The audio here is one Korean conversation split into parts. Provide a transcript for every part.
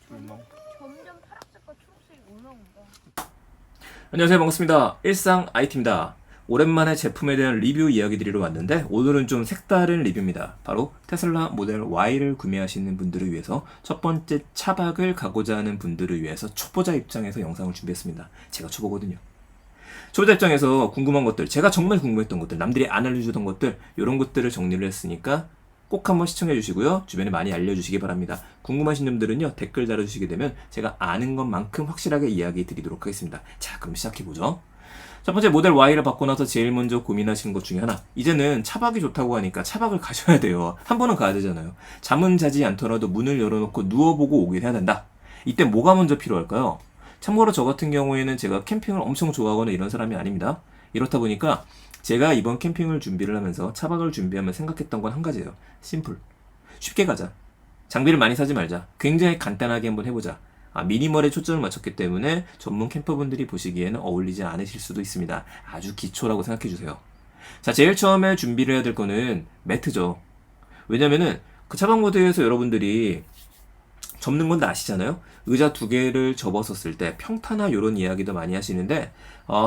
점점 파란색과 초록색이 올라온다. 안녕하세요, 반갑습니다. 일상 IT입니다. 오랜만에 제품에 대한 리뷰 이야기 드리러 왔는데 오늘은 좀 색다른 리뷰입니다. 바로 테슬라 모델 Y를 구매하시는 분들을 위해서 첫 번째 차박을 가고자 하는 분들을 위해서 초보자 입장에서 영상을 준비했습니다. 제가 초보거든요. 초보자 입장에서 궁금한 것들, 제가 정말 궁금했던 것들, 남들이 안 알려주던 것들, 이런 것들을 정리를 했으니까 꼭 한번 시청해 주시고요. 주변에 많이 알려주시기 바랍니다. 궁금하신 점들은요, 댓글 달아주시게 되면 제가 아는 것만큼 확실하게 이야기 드리도록 하겠습니다. 자, 그럼 시작해보죠. 첫 번째, 모델 Y를 받고 나서 제일 먼저 고민하시는 것 중에 하나. 이제는 차박이 좋다고 하니까 차박을 가셔야 돼요. 한 번은 가야 되잖아요. 잠은 자지 않더라도 문을 열어놓고 누워보고 오긴 해야 된다. 이때 뭐가 먼저 필요할까요? 참고로 저 같은 경우에는 제가 캠핑을 엄청 좋아하거나 이런 사람이 아닙니다. 이렇다 보니까 제가 이번 캠핑을 준비를 하면서 차박을 준비하면 생각했던 건 한 가지예요. 심플. 쉽게 가자. 장비를 많이 사지 말자. 굉장히 간단하게 한번 해보자. 미니멀에 초점을 맞췄기 때문에 전문 캠퍼분들이 보시기에는 어울리지 않으실 수도 있습니다. 아주 기초라고 생각해주세요. 자, 제일 처음에 준비를 해야 될 거는 매트죠. 왜냐면은 그 차박 모드에서 여러분들이 접는 건 다 아시잖아요. 의자 두 개를 접었었을 때 평타나 이런 이야기도 많이 하시는데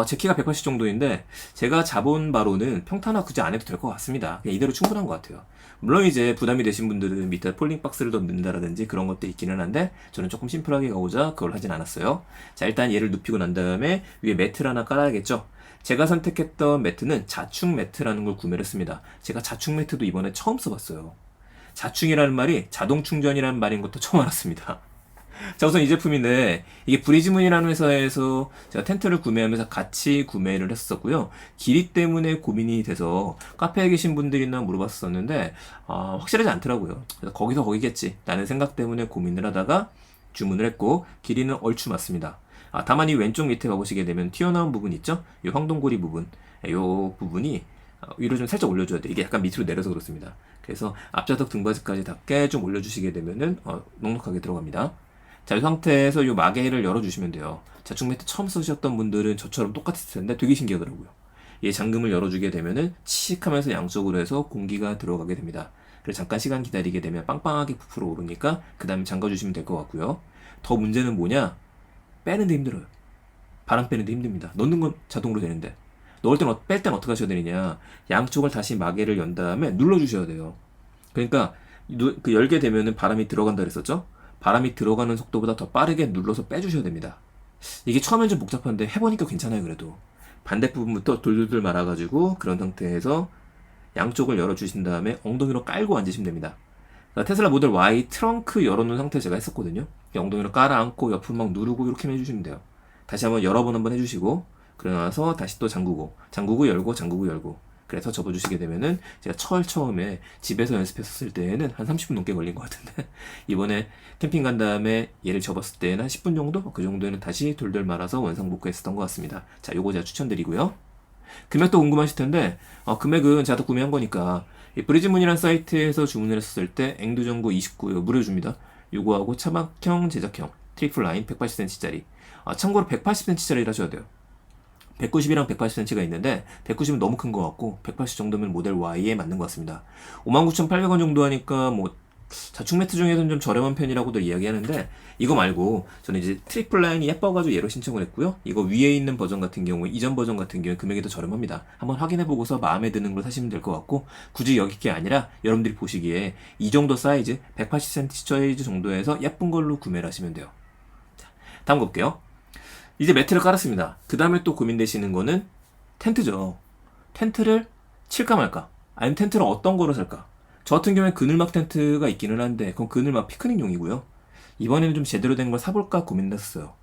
제 키가 180 정도인데 제가 잡은 바로는 평타나 굳이 안 해도 될 것 같습니다. 그냥 이대로 충분한 것 같아요. 물론 이제 부담이 되신 분들은 밑에 폴링 박스를 더 넣는다라든지 그런 것도 있기는 한데 저는 조금 심플하게 가고자 그걸 하진 않았어요. 자, 일단 얘를 눕히고 난 다음에 위에 매트를 하나 깔아야겠죠. 제가 선택했던 매트는 자충 매트라는 걸 구매를 했습니다. 제가 자충 매트도 이번에 처음 써봤어요. 자충이라는 말이 자동 충전이라는 말인 것도 처음 알았습니다. 자, 우선 이 제품인데 이게 브리즈문이라는 회사에서 제가 텐트를 구매하면서 같이 구매를 했었고요. 길이 때문에 고민이 돼서 카페에 계신 분들이나 물어봤었는데 확실하지 않더라고요. 그래서 거기서 거기겠지 라는 생각 때문에 고민을 하다가 주문을 했고 길이는 얼추 맞습니다. 다만 이 왼쪽 밑에 가보시게 되면 튀어나온 부분 있죠? 이 황동고리 부분, 이 부분이 위로 좀 살짝 올려줘야 돼. 이게 약간 밑으로 내려서 그렇습니다. 그래서 앞좌석 등받이까지 닿게 좀 올려주시게 되면은 넉넉하게 들어갑니다. 자, 이 상태에서 이 마개를 열어주시면 돼요. 자충 매트 처음 쓰셨던 분들은 저처럼 똑같을 텐데 되게 신기하더라고요. 이 잠금을 열어주게 되면은 칙 하면서 양쪽으로 해서 공기가 들어가게 됩니다. 그래서 잠깐 시간 기다리게 되면 빵빵하게 부풀어 오르니까 그 다음에 잠가주시면 될 것 같고요. 더 문제는 뭐냐? 빼는데 힘들어요. 바람 빼는데 힘듭니다. 넣는 건 자동으로 되는데 넣을 땐, 뺄 땐 어떻게 하셔야 되느냐? 양쪽을 다시 마개를 연 다음에 눌러주셔야 돼요. 그러니까 그 열게 되면은 바람이 들어간다 그랬었죠? 바람이 들어가는 속도보다 더 빠르게 눌러서 빼주셔야 됩니다. 이게 처음엔 좀 복잡한데 해보니까 괜찮아요. 그래도 반대부분부터 돌돌돌 말아가지고 그런 상태에서 양쪽을 열어주신 다음에 엉덩이로 깔고 앉으시면 됩니다. 그러니까 테슬라 모델 Y 트렁크 열어놓은 상태에서 제가 했었거든요. 엉덩이로 깔아앉고 옆을 막 누르고 이렇게 해주시면 돼요. 다시 한번 여러 번 한번 해주시고 그러고 나서 다시 또 잠그고 열고 잠그고 열고 그래서 접어주시게 되면은 제가 처음에 집에서 연습했었을 때에는 한 30분 넘게 걸린 것 같은데 이번에 캠핑 간 다음에 얘를 접었을 때는 한 10분 정도? 그 정도에는 다시 돌돌 말아서 원상복구했었던 것 같습니다. 자, 요거 제가 추천드리고요. 금액도 궁금하실 텐데 금액은 제가 더 구매한 거니까 이 브리즈문이라는 사이트에서 주문을 했었을 때 앵두전구 29 무료 줍니다. 요거하고 차박형 제작형 트리플 라인 180cm짜리 참고로 180cm짜리를 하셔야 돼요. 190이랑 180cm가 있는데 190은 너무 큰 것 같고 180 정도면 모델 Y에 맞는 것 같습니다. 59,800원 정도 하니까 뭐 자충 매트 중에서는 좀 저렴한 편이라고도 이야기하는데 이거 말고 저는 이제 트리플 라인이 예뻐가지고 얘로 신청을 했고요. 이거 위에 있는 버전 같은 경우에 이전 버전 같은 경우에 금액이 더 저렴합니다. 한번 확인해보고서 마음에 드는 걸 사시면 될 것 같고 굳이 여기 게 아니라 여러분들이 보시기에 이 정도 사이즈 180cm 사이즈 정도에서 예쁜 걸로 구매를 하시면 돼요. 자, 다음 거 볼게요. 이제 매트를 깔았습니다. 그 다음에 또 고민되시는 거는 텐트죠. 텐트를 칠까 말까? 아니면 텐트를 어떤 거로 살까? 저 같은 경우에 그늘막 텐트가 있기는 한데 그건 그늘막 피크닉용이고요. 이번에는 좀 제대로 된 걸 사볼까 고민했어요.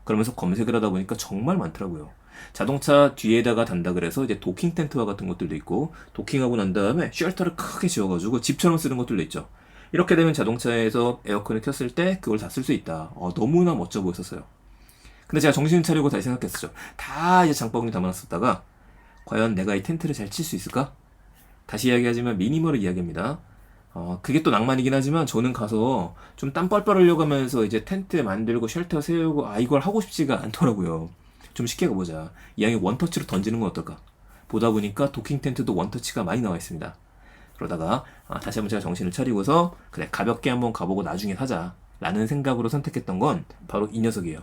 그러면서 검색을 하다 보니까 정말 많더라고요. 자동차 뒤에다가 단다 그래서 이제 도킹 텐트와 같은 것들도 있고 도킹하고 난 다음에 쉘터를 크게 지어가지고 집처럼 쓰는 것들도 있죠. 이렇게 되면 자동차에서 에어컨을 켰을 때 그걸 다 쓸 수 있다. 너무나 멋져 보였었어요. 근데 제가 정신 차리고 다시 생각했었죠. 다 이제 장바구니 담아놨었다가 과연 내가 이 텐트를 잘 칠 수 있을까? 다시 이야기하지만 미니멀을 이야기합니다. 그게 또 낭만이긴 하지만 저는 가서 좀 땀 뻘뻘 흘려가면서 이제 텐트 만들고 쉘터 세우고 이걸 하고 싶지가 않더라고요. 좀 쉽게 가보자. 이왕에 원터치로 던지는 건 어떨까? 보다 보니까 도킹 텐트도 원터치가 많이 나와 있습니다. 그러다가 다시 한번 제가 정신을 차리고서 그래 가볍게 한번 가보고 나중에 사자. 라는 생각으로 선택했던 건 바로 이 녀석이에요.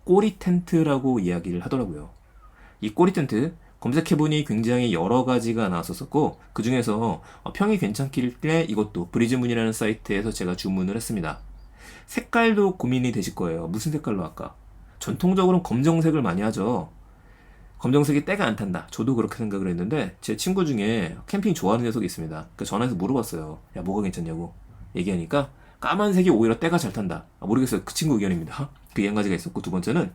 꼬리 텐트라고 이야기를 하더라고요. 이 꼬리 텐트 검색해보니 굉장히 여러 가지가 나왔었고 그 중에서 평이 괜찮길래 이것도 브리즈문이라는 사이트에서 제가 주문을 했습니다. 색깔도 고민이 되실 거예요. 무슨 색깔로 할까? 전통적으로는 검정색을 많이 하죠. 검정색이 때가 안 탄다. 저도 그렇게 생각을 했는데 제 친구 중에 캠핑 좋아하는 녀석이 있습니다. 그러니까 전화해서 물어봤어요. 야, 뭐가 괜찮냐고. 얘기하니까 까만색이 오히려 때가 잘 탄다. 모르겠어요. 그 친구 의견입니다. 그게 한 가지가 있었고 두 번째는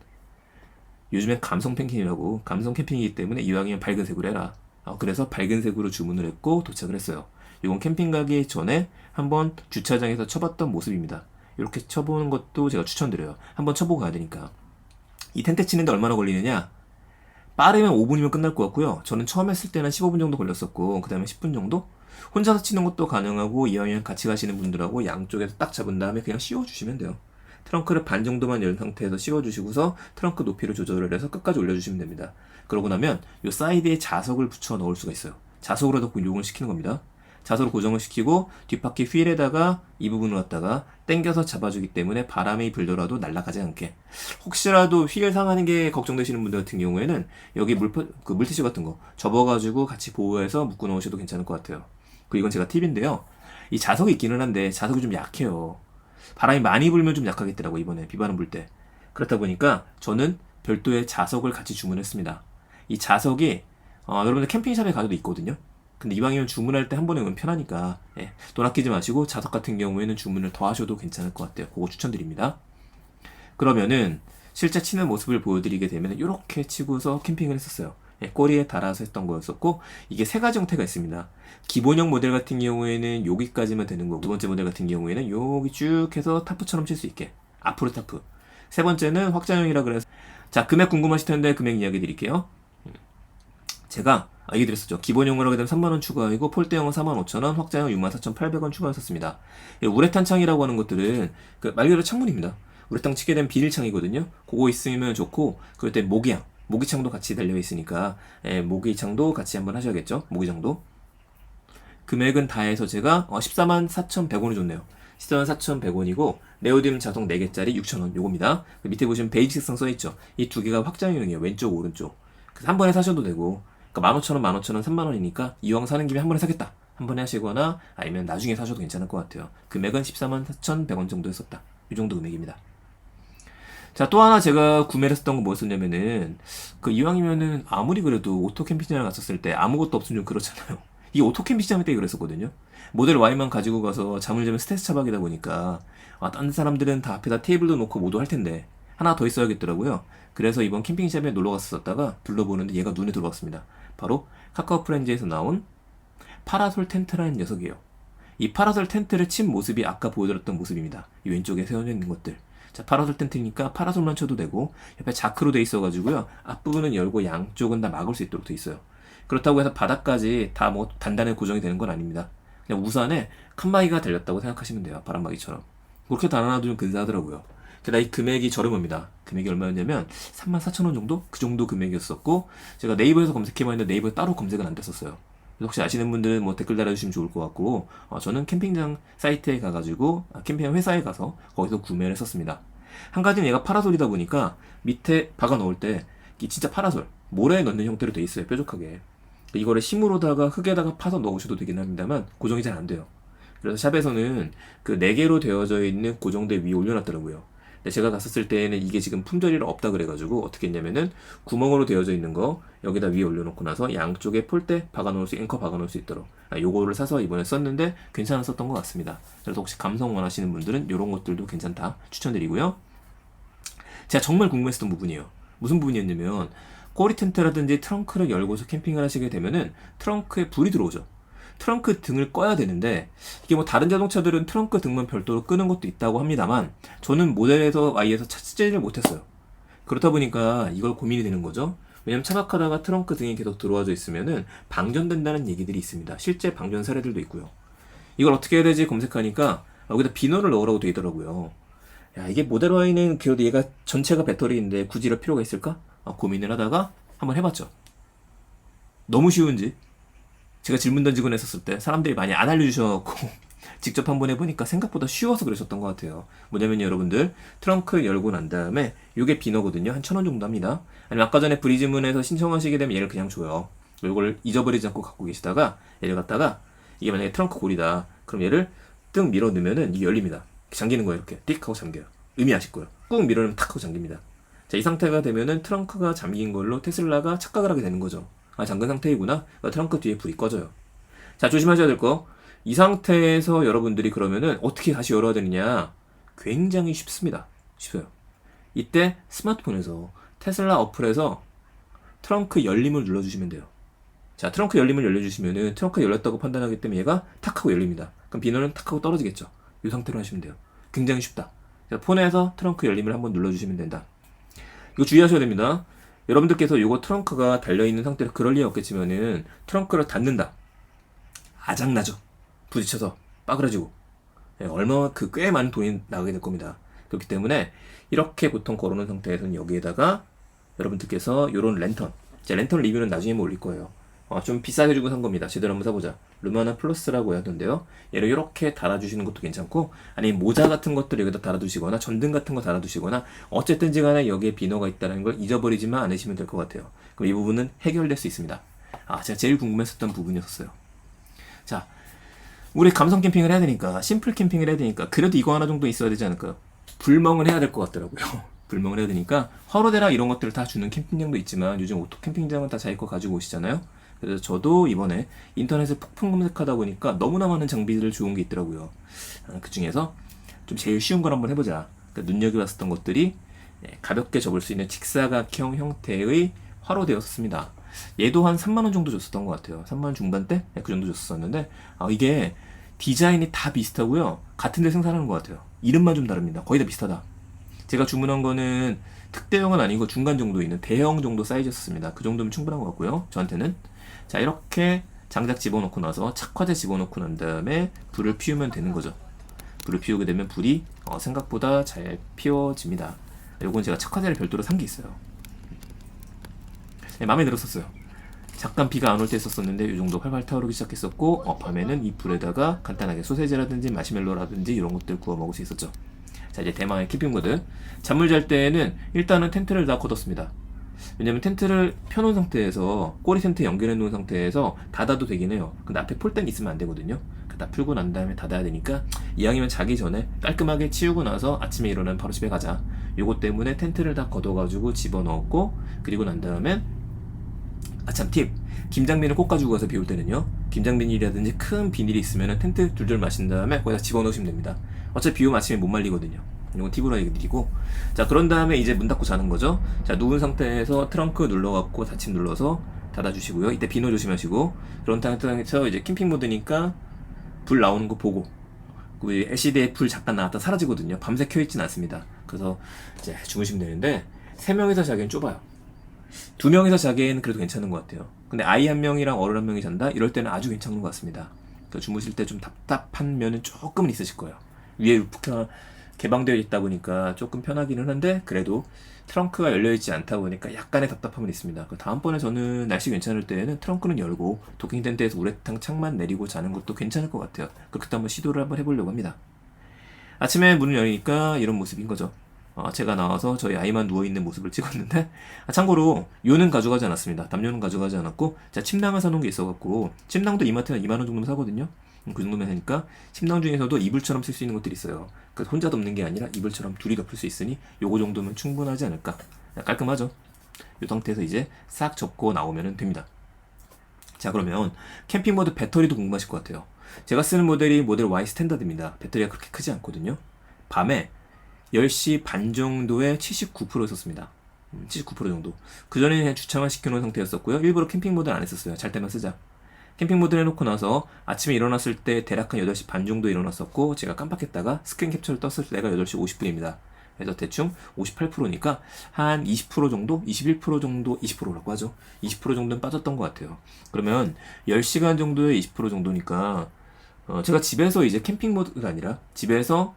요즘엔 감성 캠핑이라고 감성 캠핑이기 때문에 이왕이면 밝은 색으로 해라. 그래서 밝은 색으로 주문을 했고 도착을 했어요. 이건 캠핑 가기 전에 한번 주차장에서 쳐봤던 모습입니다. 이렇게 쳐보는 것도 제가 추천드려요. 한번 쳐보고 가야 되니까. 이 텐트 치는데 얼마나 걸리느냐? 빠르면 5분이면 끝날 것 같고요. 저는 처음 했을 때는 15분 정도 걸렸었고 그 다음에 10분 정도? 혼자서 치는 것도 가능하고 이왕이면 같이 가시는 분들하고 양쪽에서 딱 잡은 다음에 그냥 씌워주시면 돼요. 트렁크를 반 정도만 열 상태에서 씌워주시고서 트렁크 높이를 조절을 해서 끝까지 올려주시면 됩니다. 그러고 나면 이 사이드에 자석을 붙여 넣을 수가 있어요. 자석으로 넣고 이용을 시키는 겁니다. 자석으로 고정을 시키고 뒷바퀴 휠에다가 이 부분을 갖다가 당겨서 잡아주기 때문에 바람이 불더라도 날아가지 않게. 혹시라도 휠 상하는 게 걱정되시는 분들 같은 경우에는 여기 물티슈 같은 거 접어가지고 같이 보호해서 묶어 놓으셔도 괜찮을 것 같아요. 이건 제가 팁인데요. 이 자석이 있기는 한데 자석이 좀 약해요. 바람이 많이 불면 좀 약하겠더라고 이번에 비바람 불 때. 그렇다 보니까 저는 별도의 자석을 같이 주문했습니다. 이 자석이 여러분들 캠핑샵에 가도 있거든요. 근데 이왕이면 주문할 때 한 번에 오면 편하니까 돈 아끼지 마시고 자석 같은 경우에는 주문을 더 하셔도 괜찮을 것 같아요. 그거 추천드립니다. 그러면은 실제 치는 모습을 보여드리게 되면 이렇게 치고서 캠핑을 했었어요. 꼬리에 달아서 했던 거였었고 이게 세 가지 형태가 있습니다. 기본형 모델 같은 경우에는 여기까지만 되는 거고 두 번째 모델 같은 경우에는 여기 쭉 해서 타프처럼 칠 수 있게 앞으로 타프. 세 번째는 확장형이라 그래서 자 금액 궁금하실 텐데 금액 이야기 드릴게요. 제가 얘기 드렸었죠. 기본형으로 하게 되면 3만원 추가이고 폴대형은 45,000원, 확장형 64,800원 추가했었습니다. 우레탄 창이라고 하는 것들은 말 그대로 창문입니다. 우레탄 치게 되면 비닐창이거든요. 그거 있으면 좋고 그럴 때 모기창도 같이 달려있으니까 모기창도 같이 한번 하셔야겠죠. 모기창도. 금액은 다 해서 제가 144,100원이 줬네요. 144,100원이고 네오디움 자석 4개짜리 6,000원 요겁니다. 밑에 보시면 베이지 색상 써있죠. 이 두 개가 확장형이에요. 왼쪽 오른쪽. 그래서 한 번에 사셔도 되고 그러니까 15,000원, 15,000원, 3만원이니까 이왕 사는 김에 한 번에 사겠다. 한 번에 하시거나 아니면 나중에 사셔도 괜찮을 것 같아요. 금액은 144,100원 정도 했었다. 이 정도 금액입니다. 자, 또 하나 제가 구매를 했었던 건 뭐였었냐면은 이왕이면은 아무리 그래도 오토 캠핑장을 갔었을 때 아무것도 없으면 좀 그렇잖아요. 이 오토 캠핑장 때 그랬었거든요. 모델 Y만 가지고 가서 잠을 자면 스트레스 차박이다 보니까 다른 사람들은 다 앞에다 테이블도 놓고 모두 할 텐데 하나 더 있어야겠더라고요. 그래서 이번 캠핑샵에 놀러 갔었다가 둘러보는데 얘가 눈에 들어왔습니다. 바로 카카오 프렌즈에서 나온 파라솔 텐트라는 녀석이에요. 이 파라솔 텐트를 친 모습이 아까 보여드렸던 모습입니다. 이 왼쪽에 세워져 있는 것들. 자, 파라솔 텐트니까 파라솔만 쳐도 되고 옆에 자크로 돼 있어가지고요. 앞부분은 열고 양쪽은 다 막을 수 있도록 돼 있어요. 그렇다고 해서 바닥까지 다 뭐 단단하게 고정이 되는 건 아닙니다. 그냥 우산에 칸막이가 달렸다고 생각하시면 돼요. 바람막이처럼. 그렇게 달아놔도 좀 근사하더라고요. 게다가 이 금액이 저렴합니다. 금액이 얼마였냐면 34,000원 정도? 그 정도 금액이었었고 제가 네이버에서 검색해봤는데 네이버에 따로 검색은 안 됐었어요. 혹시 아시는 분들은 뭐 댓글 달아주시면 좋을 것 같고 저는 캠핑장 사이트에 가가지고 캠핑장 회사에 가서 거기서 구매를 했었습니다. 한 가지는 얘가 파라솔이다 보니까 밑에 박아 넣을 때 진짜 파라솔 모래에 넣는 형태로 돼 있어요. 뾰족하게. 이거를 심으로다가 흙에다가 파서 넣으셔도 되긴 합니다만 고정이 잘 안 돼요. 그래서 샵에서는 그 4개로 되어져 있는 고정대 위에 올려놨더라고요. 근데 제가 갔었을 때는 이게 지금 품절이 없다 그래가지고 어떻게 했냐면은 구멍으로 되어져 있는 거 여기다 위에 올려놓고 나서 양쪽에 폴대 박아놓을 수 앵커 박아놓을 수 있도록 요거를 사서 이번에 썼는데 괜찮았었던 것 같습니다. 그래서 혹시 감성 원하시는 분들은 이런 것들도 괜찮다 추천드리고요. 제가 정말 궁금했었던 부분이에요. 무슨 부분이었냐면 꼬리 텐트라든지 트렁크를 열고서 캠핑을 하시게 되면은 트렁크에 불이 들어오죠. 트렁크 등을 꺼야 되는데 이게 뭐 다른 자동차들은 트렁크 등만 별도로 끄는 것도 있다고 합니다만 저는 모델에서 Y에서 찾지를 못했어요. 그렇다 보니까 이걸 고민이 되는 거죠. 왜냐면 차박하다가 트렁크 등이 계속 들어와져 있으면은 방전된다는 얘기들이 있습니다. 실제 방전 사례들도 있고요. 이걸 어떻게 해야 되지 검색하니까 여기다 비너를 넣으라고 되어 있더라고요. 야, 이게 모델 Y는 그래도 얘가 전체가 배터리인데 굳이 이럴 필요가 있을까? 고민을 하다가 한번 해봤죠. 너무 쉬운지 제가 질문 던지곤 했었을 때 사람들이 많이 안 알려주셔갖고 직접 한번 해보니까 생각보다 쉬워서 그러셨던 것 같아요. 뭐냐면 여러분들 트렁크 열고 난 다음에 이게 비너거든요. 한 1,000원 정도 합니다. 아니면 아까 전에 브리즈문에서 신청하시게 되면 얘를 그냥 줘요. 이걸 잊어버리지 않고 갖고 계시다가 얘를 갖다가 이게 만약에 트렁크 골이다. 그럼 얘를 뜩 밀어 넣으면은 이게 열립니다. 잠기는 거예요. 이렇게 띡 하고 잠겨요. 의미하실 거예요. 꾹 밀어 넣으면 탁 하고 잠깁니다. 자, 이 상태가 되면은 트렁크가 잠긴 걸로 테슬라가 착각을 하게 되는 거죠. 아, 잠근 상태이구나. 그러니까 트렁크 뒤에 불이 꺼져요. 자, 조심하셔야 될 거. 이 상태에서 여러분들이 그러면은 어떻게 다시 열어야 되느냐? 굉장히 쉽습니다. 쉽어요. 이때 스마트폰에서 테슬라 어플에서 트렁크 열림을 눌러주시면 돼요. 자, 트렁크 열림을 열려주시면은 트렁크 열렸다고 판단하기 때문에 얘가 탁 하고 열립니다. 그럼 비너는 탁 하고 떨어지겠죠. 이 상태로 하시면 돼요. 굉장히 쉽다. 자, 폰에서 트렁크 열림을 한번 눌러주시면 된다. 이거 주의하셔야 됩니다. 여러분들께서 이거 트렁크가 달려있는 상태로 그럴 리 없겠지만은 트렁크를 닫는다. 아작나죠. 부딪혀서 빠그라지고. 얼마 꽤 많은 돈이 나가게 될 겁니다. 그렇기 때문에 이렇게 보통 걸어놓은 상태에서는 여기에다가 여러분들께서 이런 랜턴. 제 랜턴 리뷰는 나중에 올릴 거예요. 좀 비싸게 주고 산 겁니다. 제대로 한번 사보자. 루마나 플러스라고 하던데요. 얘를 이렇게 달아주시는 것도 괜찮고, 아니면 모자 같은 것들을 여기다 달아두시거나, 전등 같은 거 달아두시거나, 어쨌든지 간에 여기에 비너가 있다는 걸 잊어버리지만 않으시면 될 것 같아요. 그럼 이 부분은 해결될 수 있습니다. 제가 제일 궁금했었던 부분이었어요. 자, 우리 감성 캠핑을 해야 되니까, 심플 캠핑을 해야 되니까, 그래도 이거 하나 정도 있어야 되지 않을까요? 불멍을 해야 될 것 같더라고요. 불멍을 해야 되니까, 화로대랑 이런 것들을 다 주는 캠핑장도 있지만, 요즘 오토 캠핑장은 다 자기 거 가지고 오시잖아요? 그래서 저도 이번에 인터넷에 폭풍 검색하다 보니까 너무나 많은 장비들 좋은 게 있더라고요. 그 중에서 좀 제일 쉬운 걸 한번 해보자. 그러니까 눈여겨봤었던 것들이 가볍게 접을 수 있는 직사각형 형태의 화로대였습니다. 얘도 한 3만원 정도 줬었던 것 같아요. 3만원 중반대? 그 정도 줬었는데, 이게 디자인이 다 비슷하고요. 같은 데 생산하는 것 같아요. 이름만 좀 다릅니다. 거의 다 비슷하다. 제가 주문한 거는 특대형은 아니고 중간 정도 있는 대형 정도 사이즈였습니다. 그 정도면 충분한 것 같고요. 저한테는. 자, 이렇게 장작 집어넣고 나서 착화제 집어넣고 난 다음에 불을 피우면 되는 거죠. 불을 피우게 되면 불이 생각보다 잘 피워집니다. 요건 제가 착화제를 별도로 산 게 있어요. 네, 마음에 들었었어요. 잠깐 비가 안 올 때 썼었는데 이 정도 활활 타오르기 시작했었고, 밤에는 이 불에다가 간단하게 소세지라든지 마시멜로라든지 이런 것들 구워 먹을 수 있었죠. 자, 이제 대망의 캠핑 모드. 잠을 잘 때에는 일단은 텐트를 다 걷었습니다. 왜냐면 텐트를 펴놓은 상태에서 꼬리 텐트 연결해 놓은 상태에서 닫아도 되긴 해요. 근데 앞에 폴대는 있으면 안 되거든요. 다 풀고 난 다음에 닫아야 되니까 이왕이면 자기 전에 깔끔하게 치우고 나서 아침에 일어나면 바로 집에 가자. 요거 때문에 텐트를 다 걷어가지고 집어넣었고, 그리고 난 다음에 참 팁! 김장비를 꼭 가지고 가서 비올 때는요, 김장비닐이라든지 큰 비닐이 있으면 텐트 둘둘 마신 다음에 거기다 집어넣으시면 됩니다. 어차피 비 오면 아침에 못 말리거든요. 이건 팁으로 해드리고, 자, 그런 다음에 이제 문 닫고 자는 거죠. 자, 누운 상태에서 트렁크 눌러갖고 닫힘 눌러서 닫아주시고요. 이때 비너 조심하시고, 그런 상태에서 이제 캠핑 모드니까 불 나오는 거 보고, 그 LCD에 불 잠깐 나왔다 사라지거든요. 밤새 켜있진 않습니다. 그래서 이제 주무시면 되는데, 3명이서 자기엔 좁아요. 2명이서 자기에는 그래도 괜찮은 것 같아요. 근데 아이 1명이랑 어른 1명이 잔다? 이럴 때는 아주 괜찮은 것 같습니다. 그러니까 주무실 때 좀 답답한 면은 조금은 있으실 거예요. 위에 루프가 개방되어 있다 보니까 조금 편하기는 한데, 그래도 트렁크가 열려있지 않다 보니까 약간의 답답함은 있습니다. 다음번에 저는 날씨 괜찮을 때에는 트렁크는 열고 도킹 텐트에서 우레탄 창만 내리고 자는 것도 괜찮을 것 같아요. 그렇게 한번 시도를 한번 해보려고 합니다. 아침에 문을 열리니까 이런 모습인 거죠. 제가 나와서 저희 아이만 누워있는 모습을 찍었는데, 참고로 요는 가져가지 않았습니다. 담요는 가져가지 않았고, 제가 침낭을 사놓은 게 있어갖고, 침낭도 이마트는 2만원 정도면 사거든요. 그 정도면 하니까 침낭 중에서도 이불처럼 쓸 수 있는 것들이 있어요. 그래서 혼자 덮는 게 아니라 이불처럼 둘이 덮을 수 있으니 요거 정도면 충분하지 않을까. 깔끔하죠. 요 상태에서 이제 싹 접고 나오면 됩니다. 자, 그러면 캠핑 모드 배터리도 궁금하실 것 같아요. 제가 쓰는 모델이 모델 Y 스탠다드입니다. 배터리가 그렇게 크지 않거든요. 밤에 10시 반 정도에 79% 썼습니다. 79% 정도. 그 전에는 그냥 주차만 시켜놓은 상태였었고요. 일부러 캠핑 모드는 안 했었어요. 잘 때만 쓰자. 캠핑 모드를 해놓고 나서 아침에 일어났을 때 대략 한 8시 반 정도 일어났었고, 제가 깜빡했다가 스크린 캡처를 떴을 때가 8시 50분입니다. 그래서 대충 58%니까 한 20% 정도? 21% 정도? 20%라고 하죠. 20% 정도는 빠졌던 것 같아요. 그러면 10시간 정도의 20% 정도니까, 제가 집에서 이제 캠핑 모드가 아니라 집에서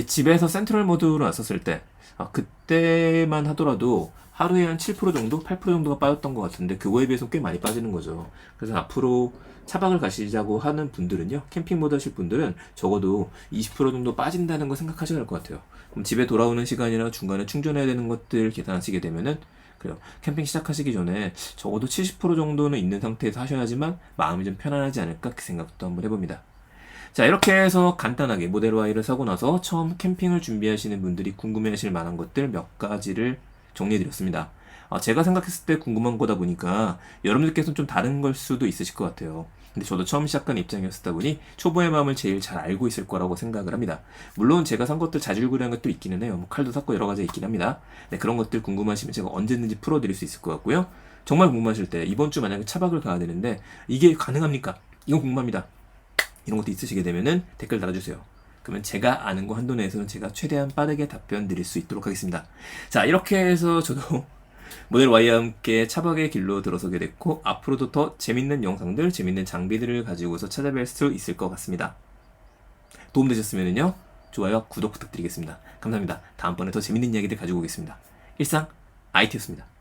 집에서 센트럴 모드로 놨었을 때, 그때만 하더라도 하루에 한 7% 정도, 8% 정도가 빠졌던 것 같은데 그거에 비해서 꽤 많이 빠지는 거죠. 그래서 앞으로 차박을 가시자고 하는 분들은요, 캠핑 모드 하실 분들은 적어도 20% 정도 빠진다는 거 생각하셔야 할 것 같아요. 그럼 집에 돌아오는 시간이나 중간에 충전해야 되는 것들 계산하시게 되면은 그래요. 캠핑 시작하시기 전에 적어도 70% 정도는 있는 상태에서 하셔야지만 마음이 좀 편안하지 않을까 그 생각도 한번 해봅니다. 자, 이렇게 해서 간단하게 모델 Y를 사고 나서 처음 캠핑을 준비하시는 분들이 궁금해하실 만한 것들 몇 가지를 정리해드렸습니다. 제가 생각했을 때 궁금한 거다 보니까 여러분들께서는 좀 다른 걸 수도 있으실 것 같아요. 근데 저도 처음 시작한 입장이었다 보니 초보의 마음을 제일 잘 알고 있을 거라고 생각을 합니다. 물론 제가 산 것들 자질구레한 것도 있기는 해요. 뭐 칼도 샀고 여러 가지 있긴 합니다. 네, 그런 것들 궁금하시면 제가 언제든지 풀어드릴 수 있을 것 같고요. 정말 궁금하실 때 이번 주 만약에 차박을 가야 되는데 이게 가능합니까? 이건 궁금합니다. 이런 것도 있으시게 되면은 댓글 달아주세요. 그러면 제가 아는 거 한도 내에서는 제가 최대한 빠르게 답변 드릴 수 있도록 하겠습니다. 자, 이렇게 해서 저도 모델 Y와 함께 차박의 길로 들어서게 됐고 앞으로도 더 재밌는 영상들, 재밌는 장비들을 가지고서 찾아뵐 수 있을 것 같습니다. 도움되셨으면요, 좋아요, 구독 부탁드리겠습니다. 감사합니다. 다음번에 더 재밌는 이야기들 가지고 오겠습니다. 일상 IT였습니다.